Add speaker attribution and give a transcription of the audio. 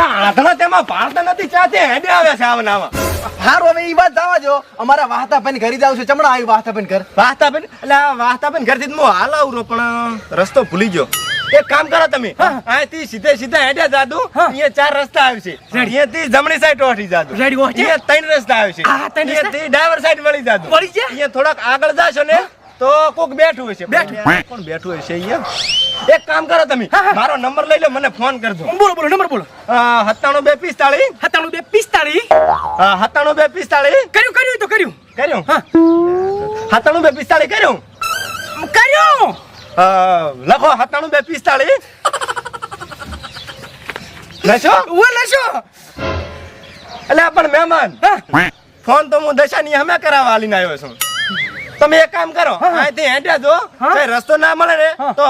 Speaker 1: આંધળા તેમાં પાડતા નથી ચાતે હેડે આવે છે આવનામાં.
Speaker 2: હારું હવે ઈ વાત જવા જો અમારા વાહતાભાઈ ઘરે જાવ છે ચમડા આવ્યું વાહતાભાઈ ઘર
Speaker 1: વાહતાબેન એટલે આ વાહતાબેન ઘરથી હું હાલ આવું પણ રસ્તો ભૂલી ગયો. એક કામ કરો તમે અહીંથી સીધે સીધા હેડ્યા જાદુ. અહીંયા 4 રસ્તા આવે છે. અહીંયાથી જમણી સાઈડ ઓઠી જાદુ. અહીંયા 3 રસ્તા આવે છે. અહીંયાથી ડાબર સાઈડ વળી જાદુ. અહીંયા થોડાક આગળ જાશો ને તો કોક બેઠું હશે. કોણ બેઠું હશે અહીંયા? એક કામ કરો તમે મારો નંબર લઈ લો મને ફોન કરજો.
Speaker 3: બોલો બોલો નંબર બોલો.
Speaker 1: 97 245
Speaker 3: 97 245
Speaker 1: 97 245
Speaker 3: કર્યું તો કર્યું.
Speaker 1: 97 245 કર્યું. લખો 97 245 લખો.
Speaker 3: લશો
Speaker 1: એટલે પણ મહેમાન ફોન તો હું દશાની અમે કરાવવા આલીને આવ્યો છું. તમે એક કામ કરો અહીંથી હેડ્યા જો રસ્તો ના મળે ને તો